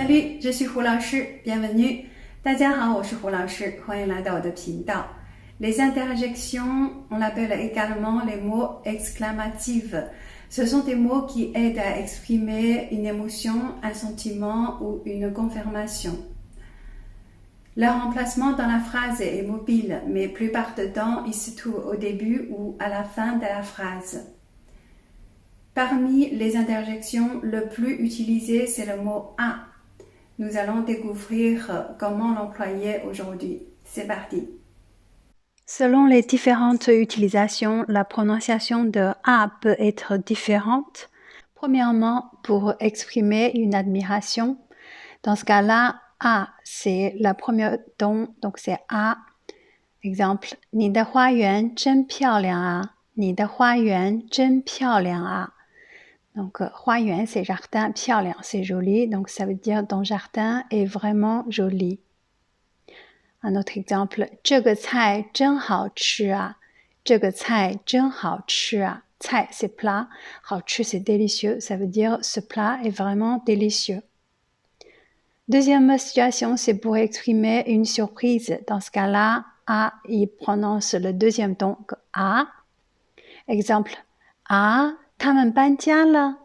Salut, je suis胡老师 bienvenue. 大家好，我是胡老师，欢迎来到我的频道。Les interjections, on l'appelle également les mots exclamatifs. Ce sont des mots qui aident à exprimer une émotion, un sentiment ou une confirmation. Leur emplacement dans la phrase est mobile, mais plupart du temps, il se trouve au début ou à la fin de la phrase. Parmi les interjections, le plus utilisé, c'est le mot « a ». Nous allons découvrir comment l'employer aujourd'hui. C'est parti. Selon les différentes utilisations, la prononciation de « a » peut être différente. Premièrement, pour exprimer une admiration, dans ce cas-là, « a » c'est la première ton, donc c'est « a ». Exemple, «你的花园真漂亮啊，你的花园真漂亮啊。» Donc, 花园 c'est jardin, 漂亮 c'est joli, donc ça veut dire ton jardin est vraiment joli. Un autre exemple, 这个菜真好吃啊，这个菜真好吃啊。菜 c'est plat, 好吃 c'est délicieux, ça veut dire ce plat est vraiment délicieux. Deuxième situation, c'est pour exprimer une surprise. Dans ce cas-là, a, il prononce le deuxième ton, a. Exemple, 啊，他们搬家了。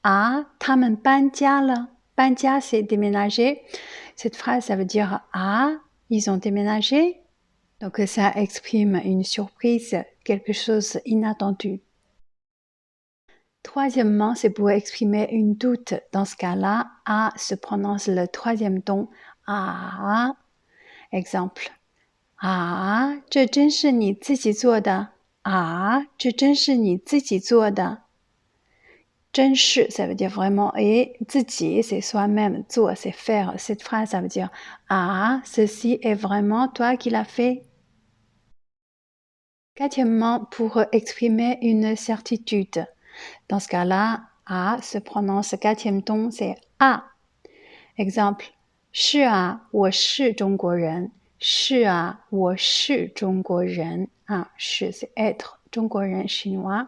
啊，他们搬家了。搬家 c'est déménager. Cette phrase, ça veut dire ah, ils ont déménagé. Donc ça exprime une surprise, quelque chose inattendu. Troisièmement, c'est pour exprimer une doute. Dans ce cas-là, a se prononce le troisième ton ah. Exemple, 啊，这真是你自己做的。啊，这真是你自己做的。真是 ça veut dire vraiment et 自己 c'est soi-même, 做 c'est faire. Cette phrase ça veut dire ah, ceci est vraiment toi qui l'as fait. Quatrièmement, pour exprimer une certitude. Dans ce cas-là, a se prononce quatrième ton, c'est a. Exemple, 是啊，我是中国人。是啊，我是中国人。啊，是 c'est être 中国人 chinois.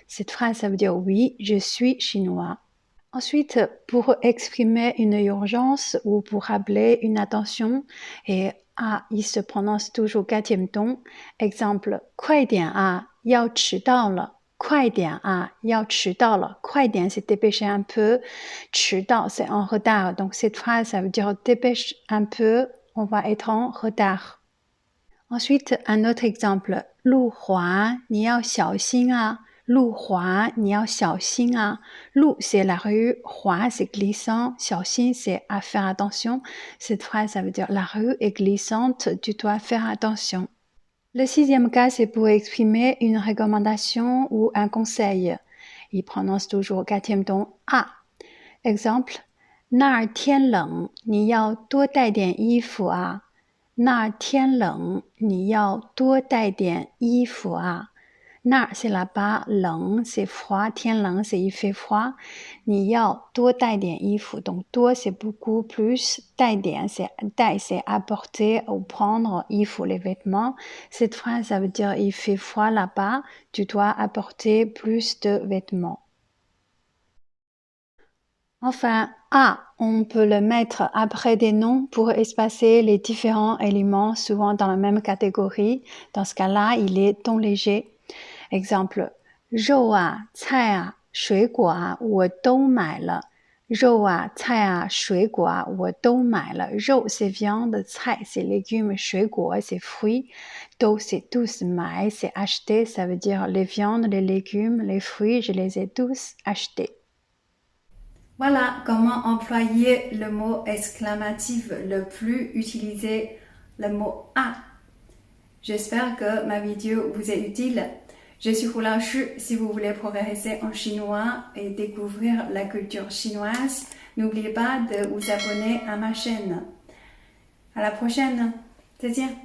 Cette phrase, ça veut dire oui, je suis chinois. Ensuite, pour exprimer une urgence ou pour rappeler une attention, et ah, il se prononce toujours quatrième ton. Exemple, 快点啊，要迟到了。快点啊，要迟到了。快点 c'est dépêcher un peu. 迟到 c'est en retard. Donc cette phrase, ça veut dire dépêche un peu, on va être en retard. Ensuite, un autre exemple. 路滑，你要小心啊。路滑，你要小心啊。路 c'est la rue, 滑 c'est glissant, 小心 c'est à faire attention. Cette phrase, ça veut dire la rue est glissante, tu dois faire attention. Le sixième cas, c'est pour exprimer une recommandation ou un conseil. Il prononce toujours quatrième ton a. Exemple, 那儿天冷，你要多带点衣服啊。那儿天冷，你要多带点衣服啊。那儿 c'est là-bas, 冷 c'est froid, 天冷 c'est il fait froid. 你要多带点衣服，donc 多 c'est beaucoup plus, 带点 c'est 带 c'est apporter ou prendre, 衣服 les vêtements. Cette phrase, ça veut dire il fait froid là-bas, tu dois apporter plus de vêtements. Enfin, a, on peut le mettre après des noms pour espacer les différents éléments, souvent dans la même catégorie. Dans ce cas-là, il est ton léger. Exemple, 肉啊，菜啊，水果啊，我都买了。肉啊，菜啊，水果啊，我都买了。肉 c'est viande, 菜 c'est légumes, 水果 c'est fruits. 都 c'est tous, 买 c'est acheter, ça veut dire les viandes, les légumes, les fruits, je les ai tous achetés. Voilà comment employer le mot exclamatif le plus utilisé, le mot « a ». J'espère que ma vidéo vous est utile. Je suis Hu Laoshi. Si vous voulez progresser en chinois et découvrir la culture chinoise, n'oubliez pas de vous abonner à ma chaîne. À la prochaine. 再见.